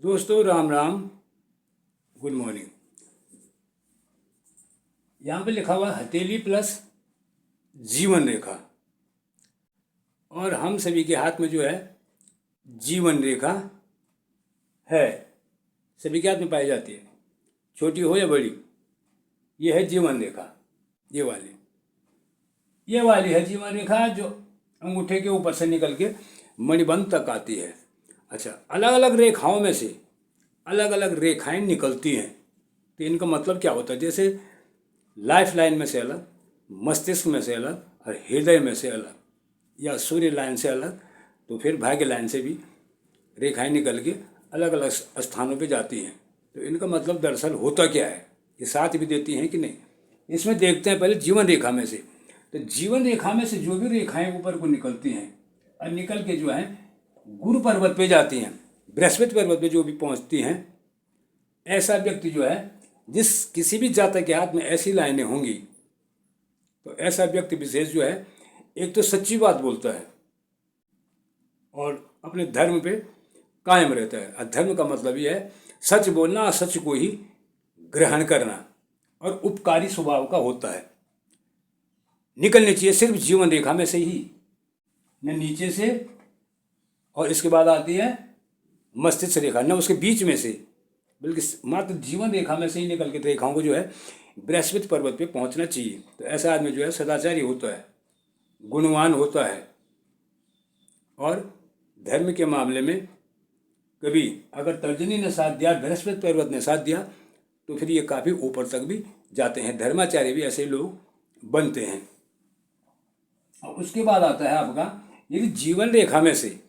दोस्तों Ram Ram, good morning. यहाँ पे लिखा हुआ है हथेली प्लस जीवन रेखा। और हम सभी के हाथ में जो है जीवन रेखा है, सभी के हाथ में पाई जाती है, छोटी हो या बड़ी। ये है जीवन रेखा, ये वाली है जीवन रेखा, जो अंगूठे के ऊपर से निकल के मणिबंध तक आती है। अच्छा, अलग अलग रेखाओं में से अलग अलग रेखाएं निकलती हैं, तो इनका मतलब क्या होता है? जैसे लाइफ लाइन में से अलग, मस्तिष्क में से अलग, और हृदय में से अलग, या सूर्य लाइन से अलग, तो फिर भाग्य लाइन से भी रेखाएं निकल के अलग अलग स्थानों पे जाती हैं। तो इनका मतलब दरअसल होता क्या है, ये साथ भी देती हैं कि नहीं, इसमें देखते हैं पहले जीवन रेखा में से। तो जीवन रेखा में से जो भी रेखाएं ऊपर को निकलती हैं और निकल के जो है गुरु पर्वत पे जाती हैं, बृहस्पति पर्वत पे जो भी पहुंचती हैं, ऐसा व्यक्ति जो है, जिस किसी भी जातक के हाथ में ऐसी लाइनें होंगी, तो ऐसा व्यक्ति विशेष जो है एक तो सच्ची बात बोलता है और अपने धर्म पे कायम रहता है। और धर्म का मतलब ये है सच बोलना और सच को ही ग्रहण करना, और उपकारी स्वभाव का होता है। निकलनी चाहिए सिर्फ जीवन रेखा में से ही, न नीचे से, और इसके बाद आती है मस्तिष्क रेखा, न उसके बीच में से, बल्कि मात्र जीवन रेखा में से ही निकल के रेखाओं को जो है बृहस्पति पर्वत पे पहुंचना चाहिए। तो ऐसा आदमी जो है सदाचारी होता है, गुणवान होता है, और धर्म के मामले में कभी अगर तर्जनी ने साथ दिया, बृहस्पति पर्वत ने साथ दिया, तो फिर ये काफ़ी ऊपर तक भी जाते हैं। धर्माचार्य भी ऐसे लोग बनते हैं। और उसके बाद आता है आपका, यदि जीवन रेखा में से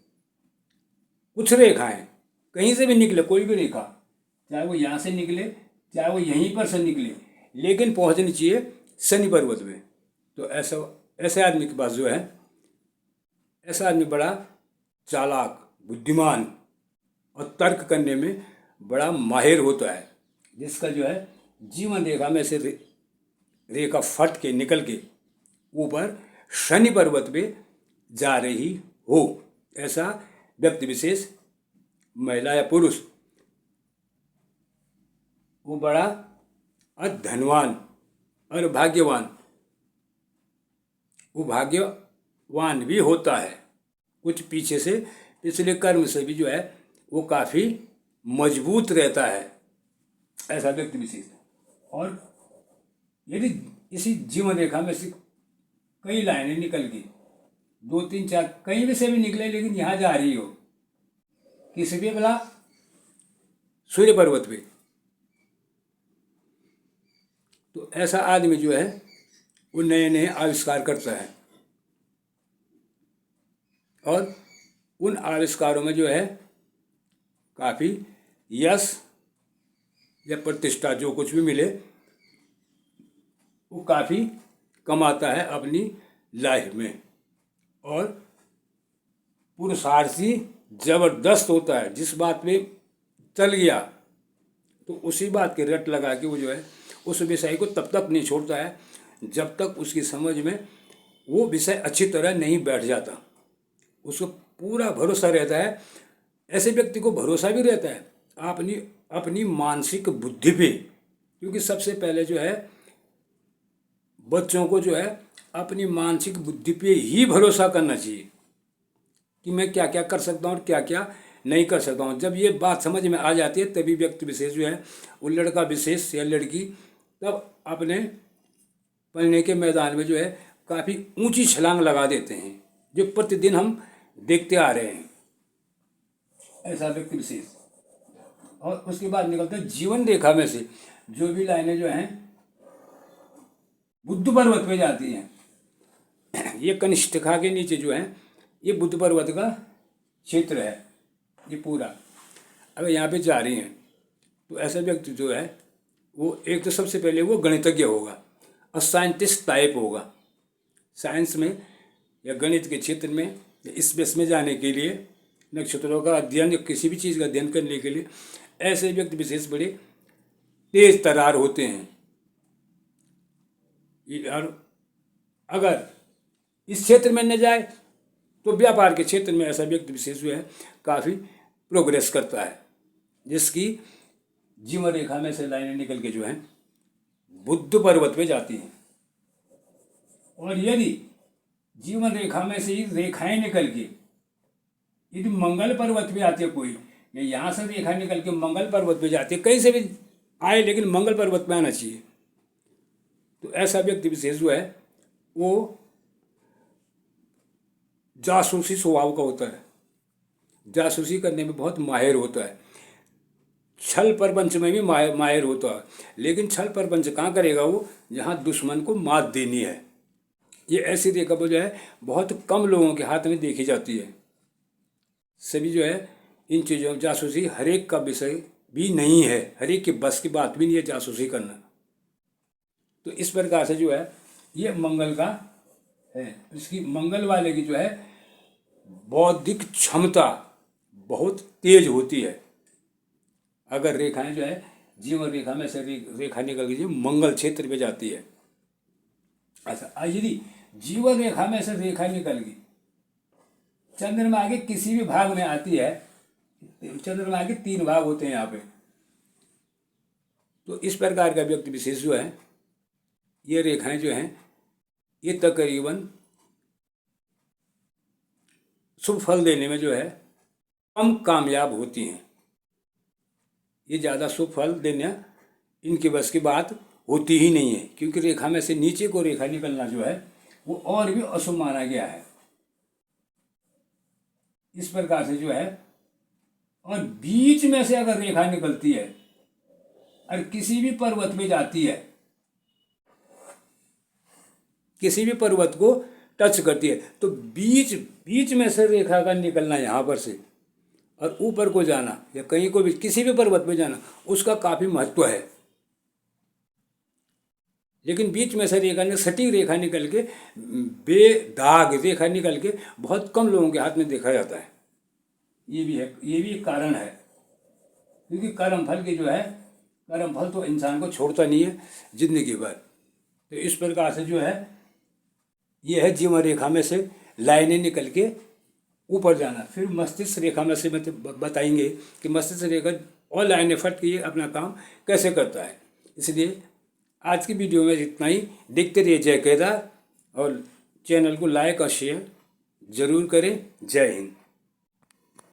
कुछ रेखाएं कहीं से भी निकले, कोई भी रेखा, चाहे वो यहाँ से निकले, चाहे वो यहीं पर से निकले, लेकिन पहुँचनी चाहिए शनि पर्वत में, तो ऐसे आदमी के पास जो है, ऐसा आदमी बड़ा चालाक, बुद्धिमान और तर्क करने में बड़ा माहिर होता है, जिसका जो है जीवन रेखा में से रेखा फट के निकल के ऊपर शनि पर्वत पे जा रही हो। ऐसा व्यक्ति विशेष, महिला या पुरुष, वो बड़ा धनवान और भाग्यवान, वो भाग्यवान भी होता है। कुछ पीछे से, पिछले कर्म से भी जो है वो काफ़ी मजबूत रहता है, ऐसा व्यक्ति विशेष। और यदि इसी जीवन रेखा में से कई लाइनें निकल गई, 2 3 4 कहीं भी से भी निकले, लेकिन यहाँ जा रही हो, किसी भी बोला सूर्य पर्वत पे, तो ऐसा आदमी जो है वो नए नए आविष्कार करता है, और उन आविष्कारों में जो है काफ़ी यश या प्रतिष्ठा, जो कुछ भी मिले, वो काफ़ी कमाता है अपनी लाइफ में। और पुरुषार्थी जबरदस्त होता है, जिस बात में चल गया तो उसी बात के रट लगा के वो जो है उस विषय को तब तक नहीं छोड़ता है जब तक उसकी समझ में वो विषय अच्छी तरह नहीं बैठ जाता। उसको पूरा भरोसा रहता है। ऐसे व्यक्ति को भरोसा भी रहता है अपनी मानसिक बुद्धि पे, क्योंकि सबसे पहले जो है बच्चों को जो है अपनी मानसिक बुद्धि पे ही भरोसा करना चाहिए कि मैं क्या क्या कर सकता हूँ और क्या क्या नहीं कर सकता हूँ। जब ये बात समझ में आ जाती है, तभी व्यक्ति विशेष जो है, वो लड़का विशेष या लड़की, तब अपने पढ़ने के मैदान में जो है काफ़ी ऊंची छलांग लगा देते हैं, जो प्रतिदिन हम देखते आ रहे हैं, ऐसा व्यक्ति विशेष। और उसके बाद निकलता है जीवन रेखा में से जो भी लाइनें जो हैं बुद्ध पर्वत पे जाती हैं। ये कनिष्ठिका के नीचे जो है ये बुद्ध पर्वत का क्षेत्र है, ये पूरा। अगर यहाँ पे जा रही हैं तो ऐसा व्यक्ति जो है वो एक तो सबसे पहले वो गणितज्ञ होगा और साइंटिस्ट टाइप होगा। साइंस में या गणित के क्षेत्र में या स्पेस में जाने के लिए, नक्षत्रों का अध्ययन या किसी भी चीज़ का अध्ययन करने के लिए ऐसे व्यक्ति विशेष बड़े तेज तर्रार होते हैं। और अगर इस क्षेत्र में न जाए तो व्यापार के क्षेत्र में ऐसा व्यक्ति विशेष जो है काफ़ी प्रोग्रेस करता है। जिसकी जीवन रेखा में से लाइनें निकल के जो हैं बुद्ध पर्वत पे जाती हैं। और यदि जीवन रेखा में से ही रेखाएं निकल के यदि मंगल पर्वत पे आती है कोई, या यहाँ से रेखा निकल के मंगल पर्वत पे जाती है, कहीं से भी आए लेकिन मंगल पर्वत पे आना चाहिए, तो ऐसा व्यक्ति विशेष जो है वो जासूसी स्वभाव का होता है, जासूसी करने में बहुत माहिर होता है, छल प्रपंच में भी माहिर होता है। लेकिन छल प्रपंच कहाँ करेगा वो, जहाँ दुश्मन को मात देनी है। ये ऐसी रेखा जो है बहुत कम लोगों के हाथ में देखी जाती है। सभी जो है इन चीज़ों जासूसी हर एक का विषय भी नहीं है, हर एक के बस की बात भी नहीं है जासूसी करना। तो इस प्रकार से जो है ये मंगल का है। इसकी मंगल वाले की जो है बौद्धिक क्षमता बहुत तेज होती है। अगर रेखाएं जो है जीवन रेखा में से रेखा निकल के मंगल क्षेत्र पे जाती है। अच्छा, यदि जीवन रेखा में से रेखा निकल गई चंद्रमा के किसी भी भाग में आती है, चंद्रमा के 3 भाग होते हैं यहाँ पे, तो इस प्रकार का व्यक्ति विशेष जो है ये रेखाएं जो हैं ये तकरीबन शुभ फल देने में जो है कम कामयाब होती हैं। ये ज़्यादा शुभ फल देना इनके बस की बात होती ही नहीं है, क्योंकि रेखा में से नीचे को रेखा निकलना जो है वो और भी अशुभ माना गया है। इस प्रकार से जो है, और बीच में से अगर रेखा निकलती है और किसी भी पर्वत पे जाती है, किसी भी पर्वत को टच करती है, तो बीच में से रेखा का निकलना यहाँ पर से और ऊपर को जाना या कहीं को भी किसी भी पर्वत पे जाना उसका काफ़ी महत्व है। लेकिन बीच में से रेखा सटीक रेखा निकल के बेदाग रेखा निकल के बहुत कम लोगों के हाथ में देखा जाता है। ये भी है, ये भी एक कारण है, क्योंकि कर्मफल की जो है कर्मफल तो इंसान को छोड़ता नहीं है जिंदगी भर। तो इस प्रकार से जो है ये है जीवन रेखा में से लाइनें निकल के ऊपर जाना। फिर मस्तिष्क रेखा में से बताएंगे कि मस्तिष्क रेखा और लाइन एफर्ट की अपना काम कैसे करता है। इसलिए आज की वीडियो में इतना ही। देखते रहिए जय केदार, और चैनल को लाइक और शेयर जरूर करें। जय हिंद।